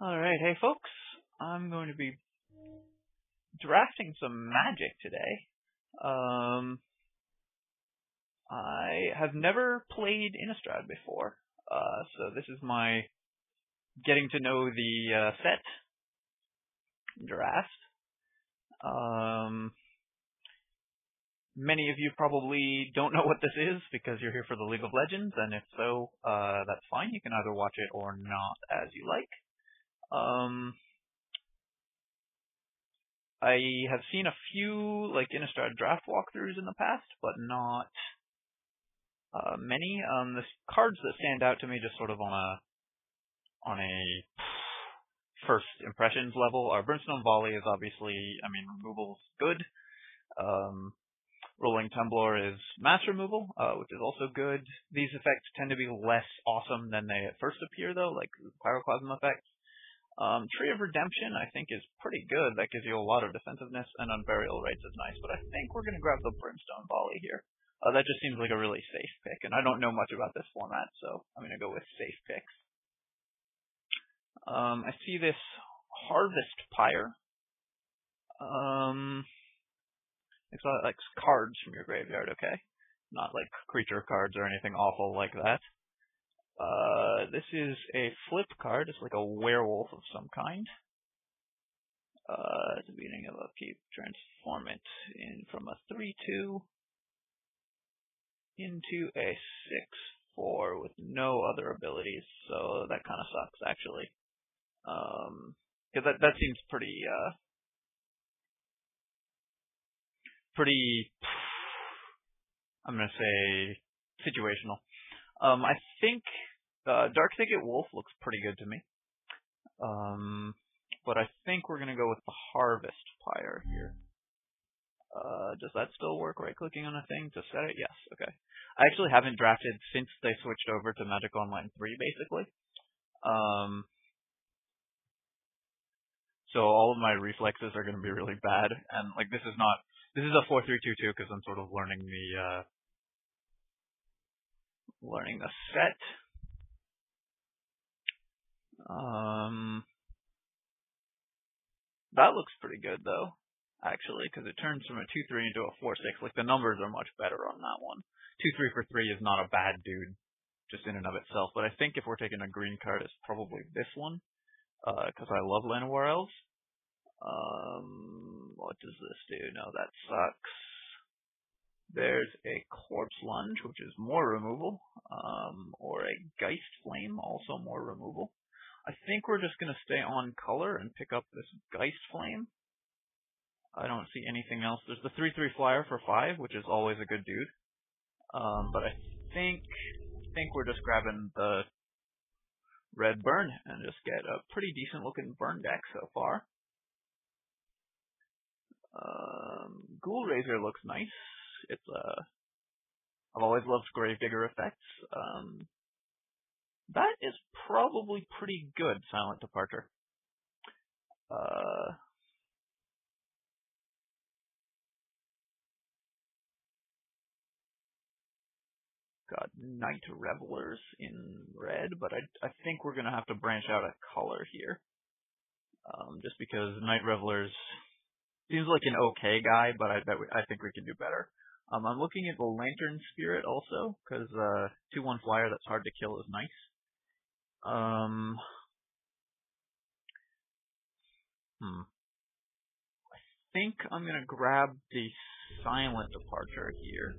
Alright, hey folks, I'm going to be drafting some magic today. I have never played Innistrad before, so this is my getting to know the set draft. Many of you probably don't know what this is because you're here for the League of Legends, and if so, that's fine. You can either watch it or not as you like. I have seen a few Innistrad draft walkthroughs in the past, but not many. The cards that stand out to me just sort of on a first impressions level are Brimstone Volley is obviously, removal's good. Rolling Temblor is mass removal, which is also good. These effects tend to be less awesome than they at first appear though, like Pyroclasm effects. Tree of Redemption, I think, is pretty good. That gives you a lot of defensiveness, and Unburial Rates is nice, but I think we're going to grab the Brimstone Volley here. That just seems like a really safe pick, and I don't know much about this format, so I'm going to go with safe picks. I see this Harvest Pyre. It's like cards from your graveyard, okay? Not like creature cards or anything awful like that. This is a flip card. It's like a werewolf of some kind. At the beginning of upkeep, transform it from a 3/2 into a 6/4 with no other abilities. So that kind of sucks, actually. Because that seems pretty, I'm going to say, situational. I think Dark Thicket Wolf looks pretty good to me. But I think we're going to go with the Harvest Pyre here. Does that still work, right-clicking on a thing to set it? Yes, okay. I actually haven't drafted since they switched over to Magic Online 3, basically. So all of my reflexes are going to be really bad, and this is a 4-3-2-2 because I'm sort of learning the set. That looks pretty good though, actually, because it turns from a 2/3 into a 4/6. The numbers are much better on that one. 2/3 for 3 is not a bad dude, just in and of itself. But I think if we're taking a green card, it's probably this one, because I love Llanowar Elves. What does this do? No, that sucks. There's a Corpse Lunge, which is more removal, or a Geist Flame, also more removal. I think we're just going to stay on color and pick up this Geist Flame. I don't see anything else. There's the 3/3 flyer for 5, which is always a good dude. But I think we're just grabbing the red burn and just get a pretty decent looking burn deck so far. Ghoul Razor looks nice. I've always loved Gravedigger effects. That is probably pretty good, Silent Departure. Got Night Revelers in red, but I think we're going to have to branch out a color here. Just because Night Revelers seems like an okay guy, but I think we can do better. I'm looking at the Lantern Spirit also, because 2/1 flyer that's hard to kill is nice. I think I'm going to grab the Silent Departure here,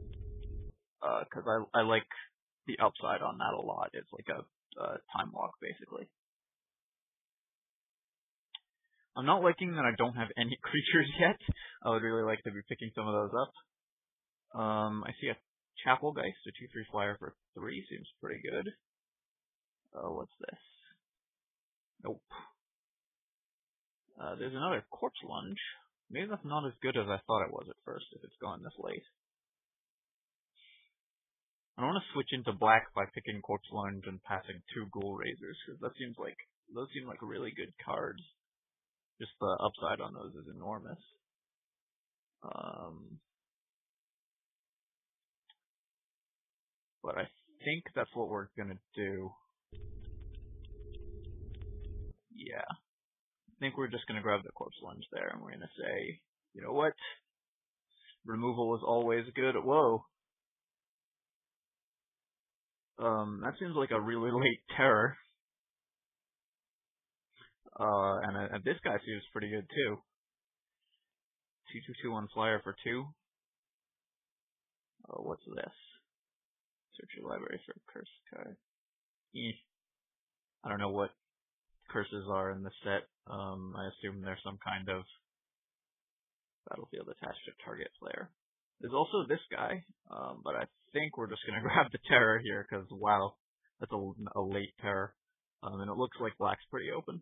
because I like the upside on that a lot. It's like a time walk, basically. I'm not liking that I don't have any creatures yet. I would really like to be picking some of those up. I see a Chapel Geist, a 2/3 flyer for 3, seems pretty good. What's this? Nope. There's another Corpse Lunge. Maybe that's not as good as I thought it was at first, if it's gone this late. I don't want to switch into black by picking Corpse Lunge and passing 2 Ghoul Razors, because those seem like really good cards. Just the upside on those is enormous. But I think that's what we're gonna do. Yeah. think we're just going to grab the Corpse Lunge there, and we're going to say, you know what? Removal is always good. Whoa. That seems like a really late terror. And this guy seems pretty good too. 2/2/2 on flyer for 2. Oh, what's this? Search your library for a curse card. I don't know what curses are in the set. I assume there's some kind of battlefield attached to target player. There's also this guy, but I think we're just gonna grab the terror here because wow, that's a late terror, and it looks like black's pretty open.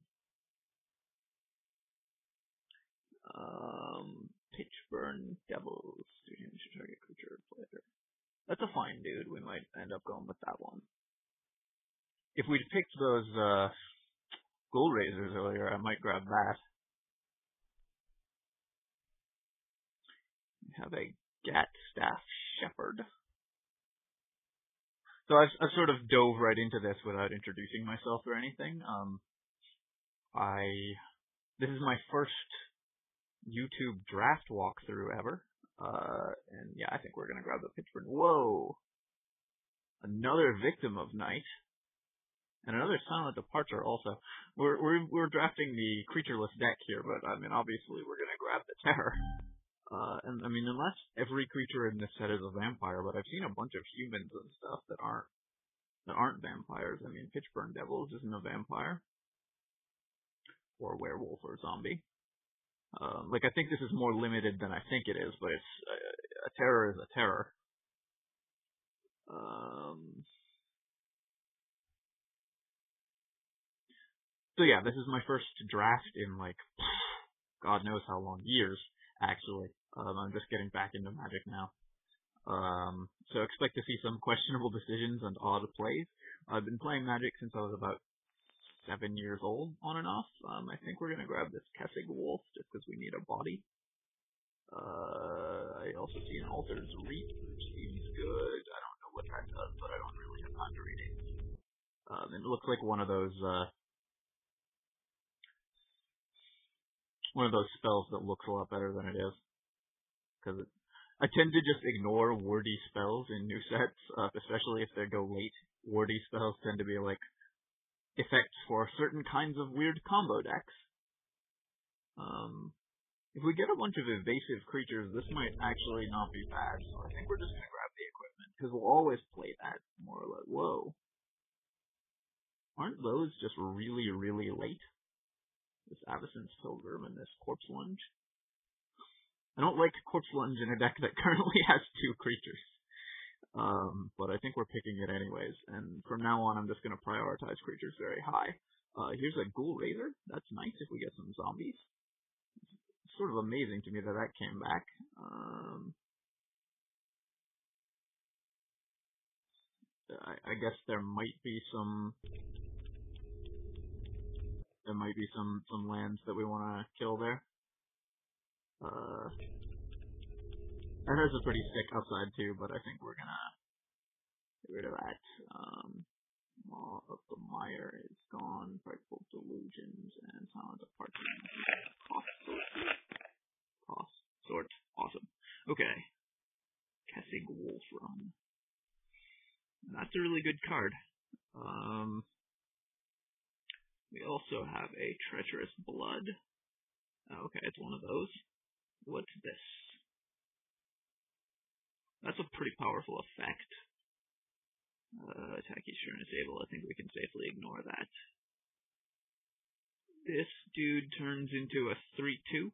Pitchburn Devils. Do damage to target creature or player. That's a fine dude. We might end up going with that one. If we'd picked those Ghoul Razors earlier, I might grab that. We have a Gat Staff Shepherd. So I've sort of dove right into this without introducing myself or anything. This is my first YouTube draft walkthrough ever. And yeah, I think we're gonna grab the Pittsburgh. Whoa! Another Victim of Night. And another Silent Departure also. We're drafting the creatureless deck here, but I mean obviously we're gonna grab the Terror. And I mean unless every creature in this set is a vampire, but I've seen a bunch of humans and stuff that aren't vampires. I mean Pitchburn Devils isn't a vampire. Or werewolf or zombie. Like, I think this is more limited than I think it is, but it's, a terror is a terror. So yeah, this is my first draft in, like, God knows how long, years, actually. I'm just getting back into Magic now. So expect to see some questionable decisions and odd plays. I've been playing Magic since I was about 7 years old, on and off. I think we're gonna grab this Kessig Wolf, just because we need a body. I also see an Alter's Reap, which seems good. I don't know what that does, but I don't really have time to read it. And it looks like one of those spells that looks a lot better than it is. Because I tend to just ignore wordy spells in new sets, especially if they go late. Wordy spells tend to be like effects for certain kinds of weird combo decks. If we get a bunch of evasive creatures, this might actually not be bad, so I think we're just gonna grab the equipment, because we'll always play that, more or less. Whoa. Aren't those just really, really late? This Avacyn's Pilgrim and this Corpse Lunge. I don't like Corpse Lunge in a deck that currently has 2 creatures. But I think we're picking it anyways, and from now on I'm just going to prioritize creatures very high. Here's a Ghoul Razor. That's nice if we get some zombies. It's sort of amazing to me that that came back. I guess there might be some lands that we want to kill there. That has a pretty sick upside too, but I think we're gonna get rid of that. Maw of the Mire is gone. Frightful Delusions and Silent Departure. Cost sort. Awesome. Okay. Kessig Wolf Run. That's a really good card. We also have a Treacherous Blood. Okay, it's one of those. What's this? That's a pretty powerful effect. Attack each turn is able. I think we can safely ignore that. This dude turns into a 3/2.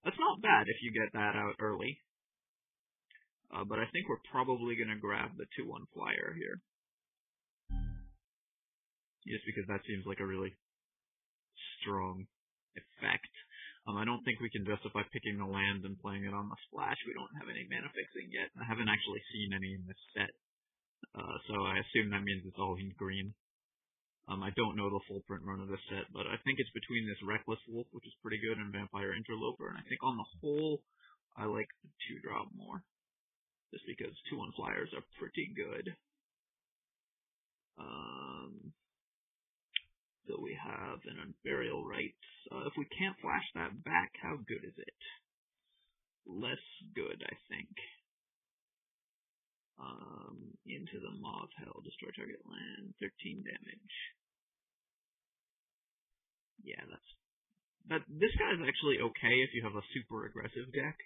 That's not bad if you get that out early. But I think we're probably going to grab the 2/1 flyer here. Just because that seems like a really strong effect. I don't think we can justify picking the land and playing it on the splash. We don't have any mana fixing yet. I haven't actually seen any in this set. So I assume that means it's all in green. I don't know the full print run of this set, but I think it's between this Reckless Wolf, which is pretty good, and Vampire Interloper, and I think on the whole, I like the 2-drop more. Just because 2/1 flyers are pretty good. So we have an Unburial Rites. If we can't flash that back, how good is it? Less good, I think. Into the Maw of Hell, destroy target land, 13 damage. Yeah, this guy's actually okay if you have a super aggressive deck.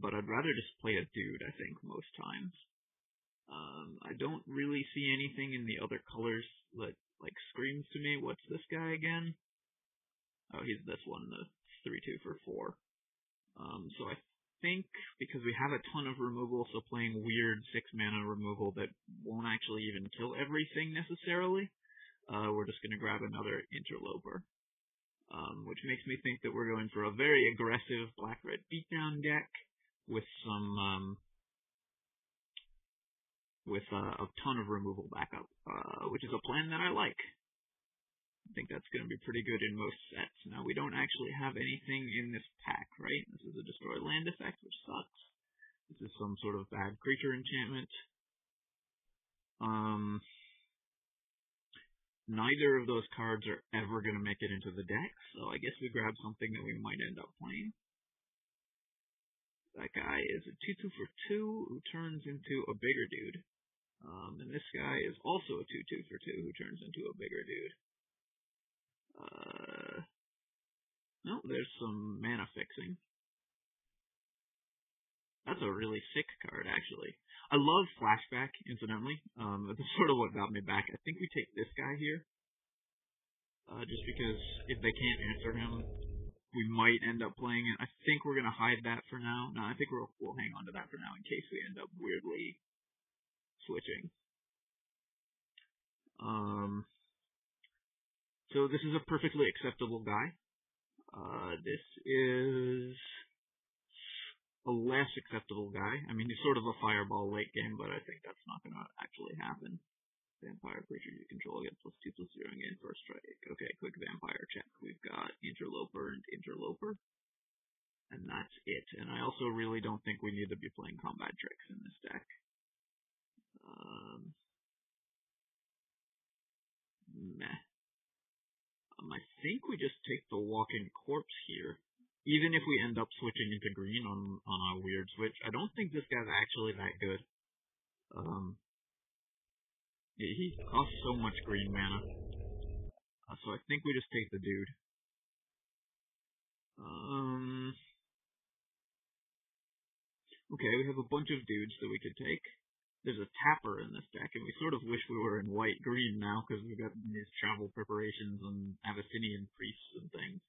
But I'd rather just play a dude, I think, most times. I don't really see anything in the other colors that like screams to me. What's this guy again? Oh, he's this one, the 3/2 for 4. So I think because we have a ton of removal, so playing weird 6-mana removal that won't actually even kill everything necessarily, we're just going to grab another Interloper. Which makes me think that we're going for a very aggressive black-red beatdown deck with some with a ton of removal backup, which is a plan that I like. I think that's going to be pretty good in most sets. Now, we don't actually have anything in this pack, right? This is a destroy land effect, which sucks. This is some sort of bad creature enchantment. Neither of those cards are ever going to make it into the deck, so I guess we grab something that we might end up playing. That guy is a 2/2 for 2 who turns into a bigger dude. And this guy is also a 2/2 for 2 who turns into a bigger dude. No, there's some mana fixing. That's a really sick card, actually. I love Flashback, incidentally. That's sort of what got me back. I think we take this guy here. Just because if they can't answer him, we might end up playing it. I think we're going to hide that for now. No, I think we'll hang on to that for now in case we end up weirdly switching. So this is a perfectly acceptable guy. This is a less acceptable guy. I mean, he's sort of a fireball late game, but I think that's not going to actually happen. Vampire creature you control get +2/+0 again first strike. Okay, quick vampire check. We've got Interloper and Interloper. And that's it. And I also really don't think we need to be playing combat tricks in this deck. Meh. I think we just take the Walking Corpse here. Even if we end up switching into green on a weird switch. I don't think this guy's actually that good. He costs so much green mana. So I think we just take the dude. Okay, we have a bunch of dudes that we could take. There's a Tapper in this deck, and we sort of wish we were in white-green now, because we've got these travel preparations and Abyssinian priests and things.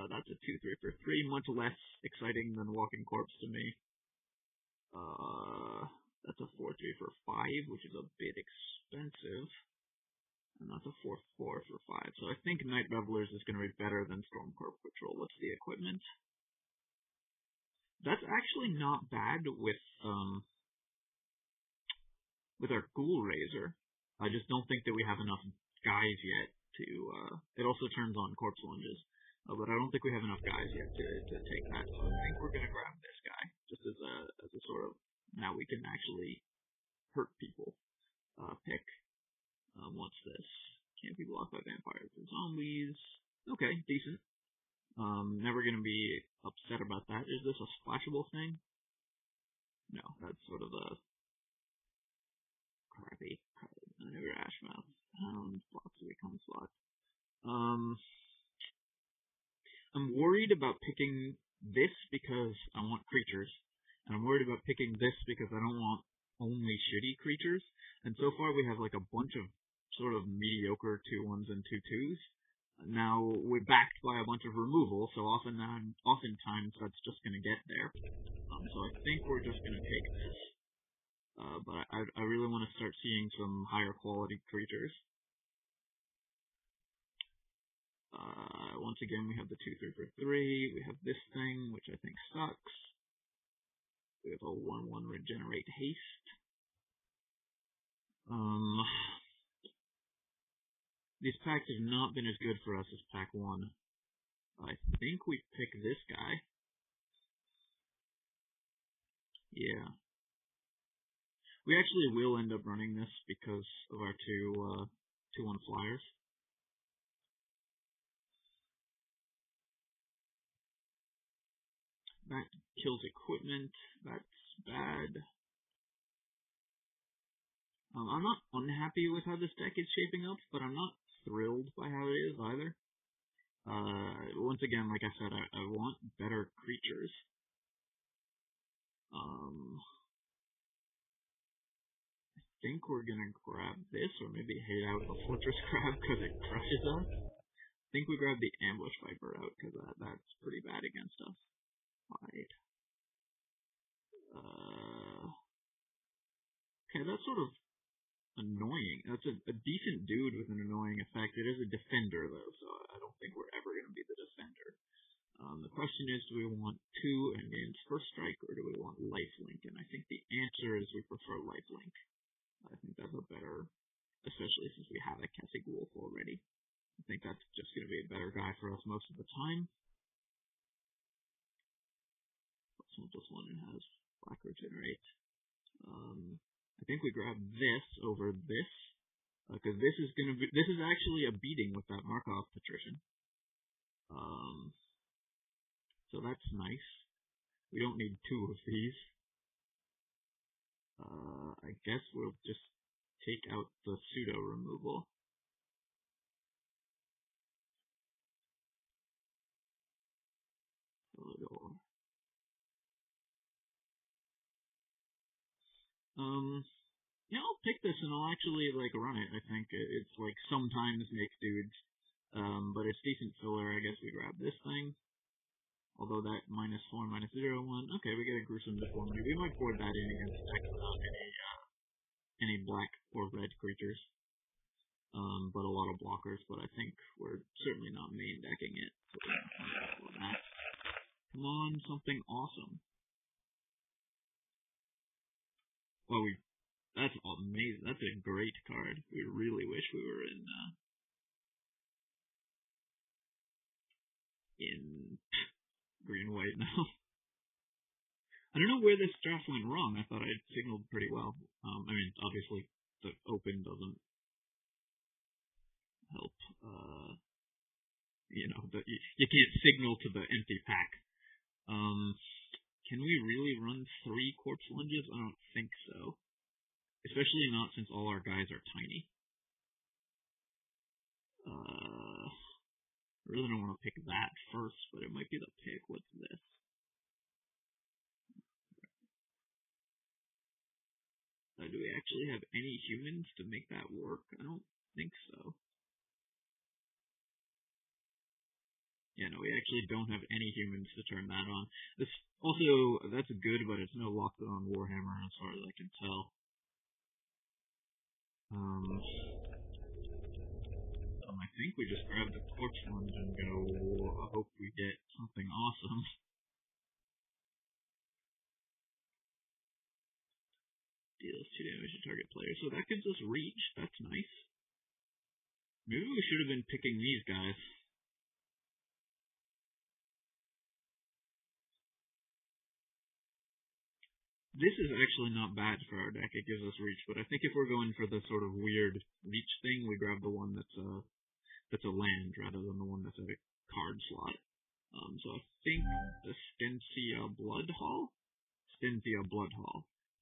That's a 2/3 for 3, much less exciting than Walking Corpse to me. That's a 4/3 for 5, which is a bit expensive. And that's a 4/4 for 5. So I think Night Revelers is going to be better than Stormcorp Patrol. What's the equipment? That's actually not bad with our Ghoul Raiser. I just don't think that we have enough guys yet to, it also turns on Corpse Lunges. But I don't think we have enough guys yet to take that, so I think we're going to grab this guy, just as a sort of, now we can actually hurt people, pick. What's this? Can't be blocked by vampires or zombies. Okay, decent. Never going to be upset about that. Is this a splashable thing? No, that's sort of a crappy card. Another Ashmouth. Blocks to become slot. I'm worried about picking this because I want creatures, and I'm worried about picking this because I don't want only shitty creatures. And so far we have like a bunch of sort of mediocre 2/1s and 2/2s. Now we're backed by a bunch of removal, so oftentimes that's just going to get there. So I think we're just going to take this. But I really want to start seeing some higher quality creatures. Once again, we have the 2/3 for 3. We have this thing, which I think sucks. We have a 1/1 regenerate haste. These packs have not been as good for us as pack 1. I think we pick this guy. Yeah. We actually will end up running this because of our 2/1 flyers. That kills equipment. That's bad. I'm not unhappy with how this deck is shaping up, but I'm not thrilled by how it is either. Once again, like I said, I want better creatures. I think we're gonna grab this, or maybe hate out the Fortress Crab because it crushes us. I think we grab the Ambush Viper out because that's pretty bad against us. Right. Okay, that's sort of annoying. That's a decent dude with an annoying effect. It is a defender, though, so I don't think we're ever going to be the defender. The question is, do we want 2 and gains first strike, or do we want lifelink? And I think the answer is we prefer lifelink. I think that's a better, especially since we have a Kessig Wolf already. I think that's just going to be a better guy for us most of the time. Plus 1 and has Black Regenerate. I think we grab this over this, because this is actually a beating with that Markov Patrician. So that's nice. We don't need 2 of these. I guess we'll just take out the pseudo removal. Yeah, I'll pick this and I'll actually run it. I think it's sometimes makes dudes, but it's decent filler. I guess we grab this thing. Although that -4, -0, 1. Okay, we get a gruesome deformity. We might board that in against deck without any black or red creatures. But a lot of blockers. But I think we're certainly not main decking it. So come on, something awesome. Well, that's amazing. That's a great card. We really wish we were in green-white now. I don't know where this draft went wrong. I thought I signaled pretty well. I mean, obviously, the open doesn't help. You can't signal to the empty pack. Can we really run 3 Corpse Lunges? I don't think so. Especially not since all our guys are tiny. I really don't want to pick that first, but it might be the pick. What's this? Do we actually have any humans to make that work? I don't think so. Yeah, no, we actually don't have any humans to turn that on. That's good, but it's no locked on Warhammer as far as I can tell. I think we just grab the Corpse Lunge and go, I hope we get something awesome. Deals 2 damage to target player. So that gives us reach. That's nice. Maybe we should have been picking these guys. This is actually not bad for our deck. It gives us reach, but I think if we're going for the sort of weird reach thing, we grab the one that's a land rather than the one that's a card slot. So I think the Stensia Bloodhall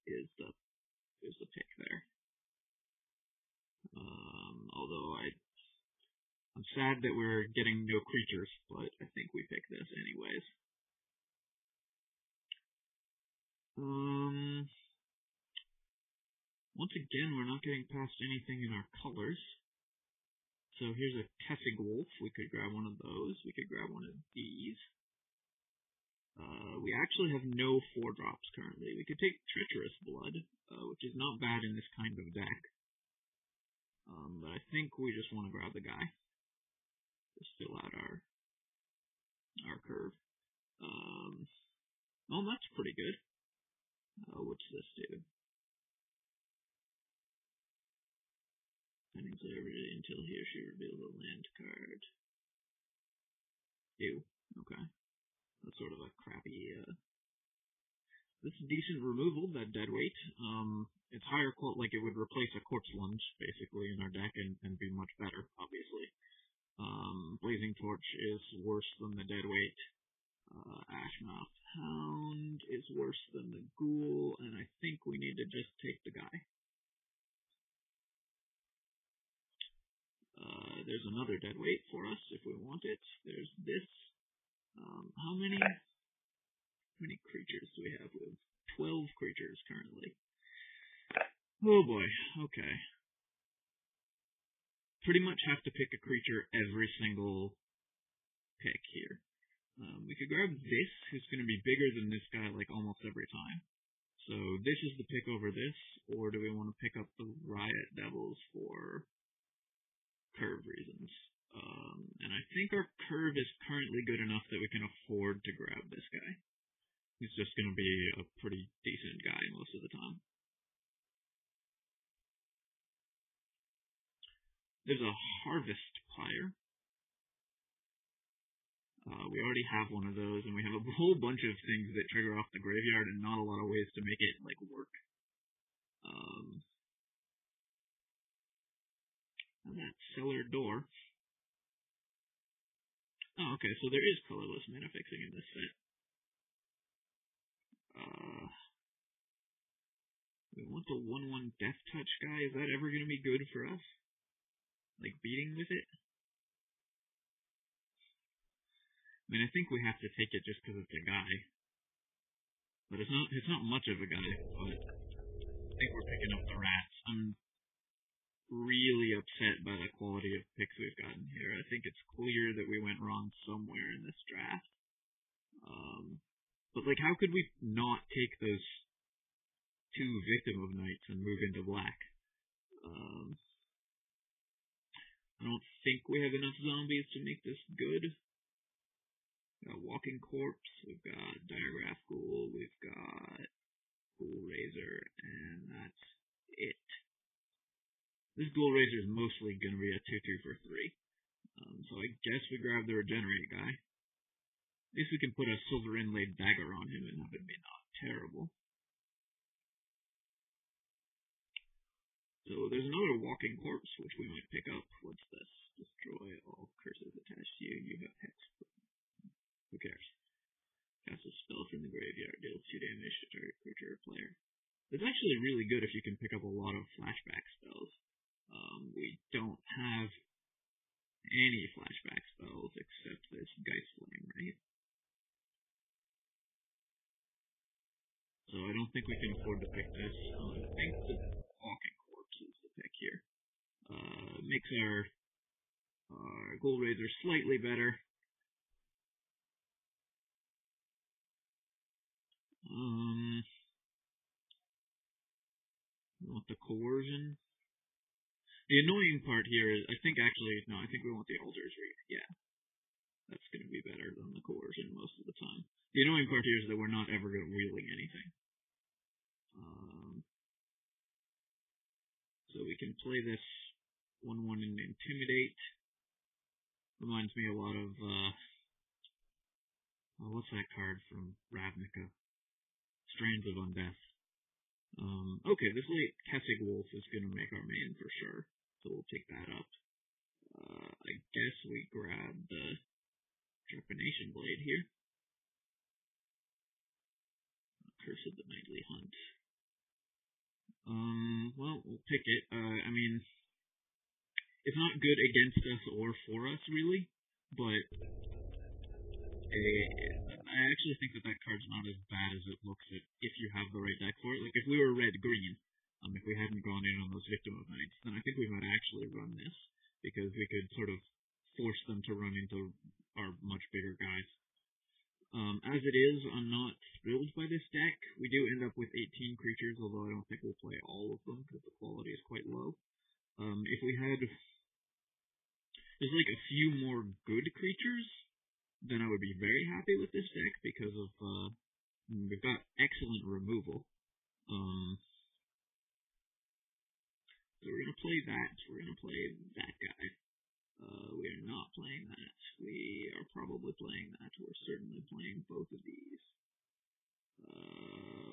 is the pick there. Although I'm sad that we're getting no creatures, but I think we pick this anyways. Once again, we're not getting past anything in our colors. So here's a Kessig Wolf. We could grab one of those. We could grab one of these. We actually have no 4-drops currently. We could take Treacherous Blood, which is not bad in this kind of deck. But I think we just want to grab the guy to fill out our curve. Well, that's pretty good. What's this do? Pending play until he or she reveals a land card. Ew. Okay. That's sort of a crappy. This is decent removal, that dead weight. It's higher quality, it would replace a Corpse Lunge, basically, in our deck and be much better, obviously. Blazing Torch is worse than the dead weight. Ashmouth Hound is worse than the Ghoul, and I think we need to just take the guy. There's another deadweight for us if we want it. There's this. How many creatures do we have? We have 12 creatures currently. Oh boy, okay. Pretty much have to pick a creature every single pick here. We could grab this, who's going to be bigger than this guy like almost every time. So this is the pick over this, or do we want to pick up the Riot Devils for curve reasons? And I think our curve is currently good enough that we can afford to grab this guy. He's just going to be a pretty decent guy most of the time. There's a Harvest Pyre. We already have one of those, and we have a whole bunch of things that trigger off the graveyard and not a lot of ways to make it, like, work. And that Cellar Door. Oh, okay, so there is colorless mana fixing in this set. We want the 1/1 Death Touch guy. Is that ever going to be good for us? Like, beating with it? I mean, I think we have to take it just because it's a guy. But it's not much of a guy, but I think we're picking up the rats. I'm really upset by the quality of picks we've gotten here. I think it's clear that we went wrong somewhere in this draft. But, like, how could we not take those 2 Victim of Nights and move into black? I don't think we have enough zombies to make this good. We've got Walking Corpse, we've got Diagraph Ghoul, we've got Ghoul Razor, and that's it. This Ghoul Razor is mostly going to be a 2/2 for 3. So I guess we grab the Regenerate guy. At least we can put a Silver Inlaid Dagger on him and have it be not terrible. So there's another Walking Corpse, which we might pick up. What's this? Destroy all curses attached to you. You have Hex. Who cares? Cast a spell from the graveyard. Deals 2 damage to target creature or player. It's actually really good if you can pick up a lot of flashback spells. We don't have any flashback spells except this Geist Flame, right? So I don't think we can afford to pick this. I think the Walking Corpse is the pick here. Makes our Ghoul Razor slightly better. Want the Coercion? The annoying part here is, I think we want the Alder's Reef. Yeah. That's going to be better than the Coercion most of the time. The annoying part here is that we're not ever wheeling anything. So we can play this 1/1 and Intimidate. Reminds me a lot of, what's that card from Ravnica? Strands of Undeath. Okay, this late Kessig Wolf is going to make our main for sure. So we'll take that up. I guess we grab the Trepanation Blade here. Curse of the Nightly Hunt. Well, we'll pick it. I mean, it's not good against us or for us, really, but I actually think that card's not as bad as it looks if you have the right deck for it. Like, if we were red-green, if we hadn't gone in on those Victim of Nights, then I think we might actually run this, because we could sort of force them to run into our much bigger guys. As it is, I'm not thrilled by this deck. We do end up with 18 creatures, although I don't think we'll play all of them, because the quality is quite low. If we had, there's like a few more good creatures, then I would be very happy with this deck, because of, we've got excellent removal. So we're going to play that. We're going to play that guy. We are not playing that. We are probably playing that. We're certainly playing both of these.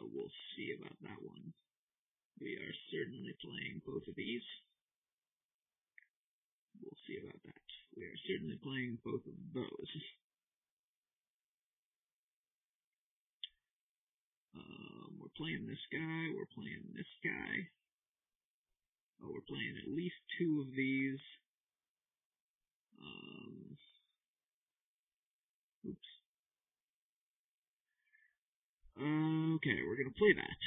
We'll see about that one. We are certainly playing both of these. We'll see about that. We are certainly playing both of those. playing this guy, we're playing this guy. Oh, we're playing at least 2 of these. Oops. Okay, we're going to play that.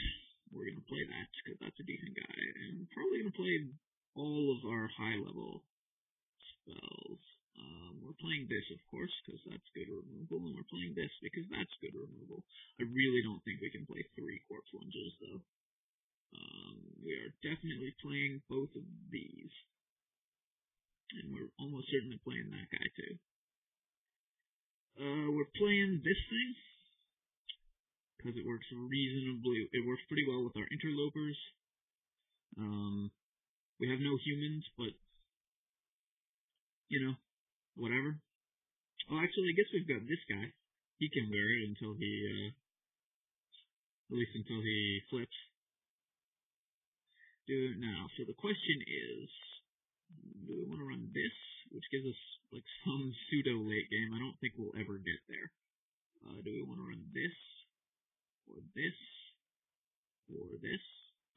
We're going to play that, because that's a decent guy. And we're probably going to play all of our high-level spells. We're playing this, of course, because that's good removal, and we're playing this because that's good removal. I really don't think we can play 3 corpse lunges, though. We are definitely playing both of these. And we're almost certainly playing that guy, too. We're playing this thing, because it works reasonably, it works pretty well with our interlopers. We have no humans, but, you know, whatever. Oh, actually, I guess we've got this guy. He can wear it until he, at least until he flips. Now, so the question is, do we want to run this, which gives us, like, some pseudo late game? I don't think we'll ever get there. Do we want to run this, or this, or this?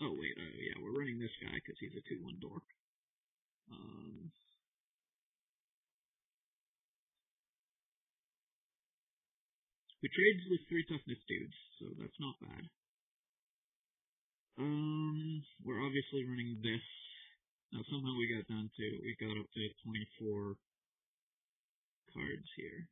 Oh, wait, yeah, we're running this guy, because he's a 2/1 dork. We trades with 3 toughness dudes, so that's not bad. We're obviously running this. Now somehow we got up to 24 cards here.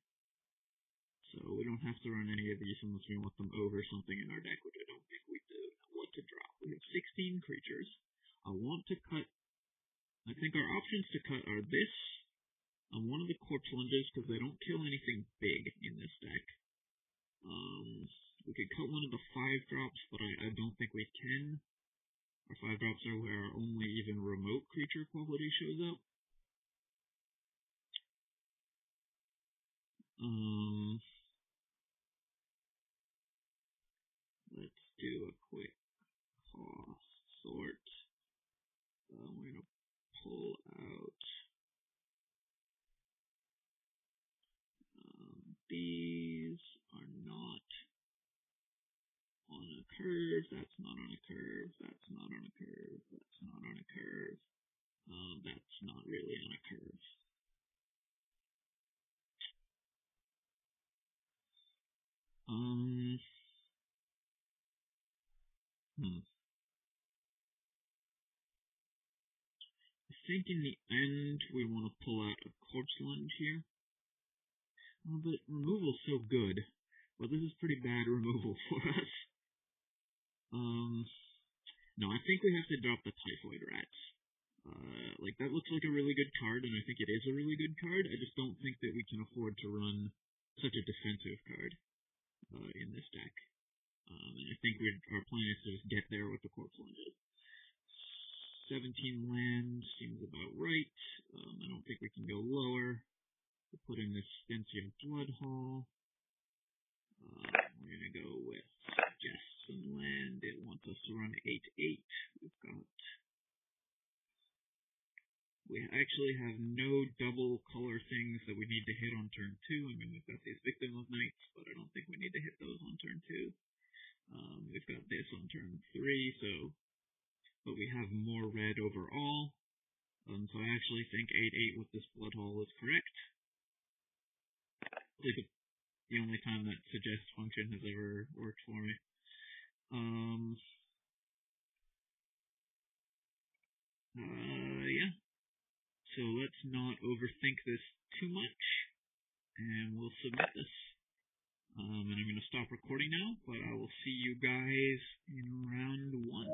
So we don't have to run any of these unless we want them over something in our deck, which I don't think we do. Now what to drop? We have 16 creatures. I think our options to cut are this, on one of the corpse lunges, because they don't kill anything big in this deck. We could cut one of the 5-drops, but I don't think we can. Our 5-drops are where only even remote creature quality shows up. Let's do a quick cost sort. We're going to pull out these are not on a curve, that's not on a curve, that's not on a curve, that's not on a curve, that's not really on a curve. I think in the end we want to pull out a corpse lunge here. Oh, but removal's so good. Well, this is pretty bad removal for us. No, I think we have to drop the Typhoid Rats. Like, that looks like a really good card, and I think it is a really good card. I just don't think that we can afford to run such a defensive card in this deck. And I think our plan is to just get there with the corpse lunges. 17 land seems about right. I don't think we can go lower. We'll put in this Stensia Bloodhall. We're going to go with just some land. It wants us to run 8/8. We actually have no double color things that we need to hit on turn 2. I mean, we've got these Victim of Nights, but I don't think we need to hit those on turn 2. We've got this on turn 3, but we have more red overall. So I actually think 8/8 with this Bloodhall is correct. Like the only time that suggest function has ever worked for me. Yeah. So let's not overthink this too much, and we'll submit this. And I'm going to stop recording now, but I will see you guys in round 1.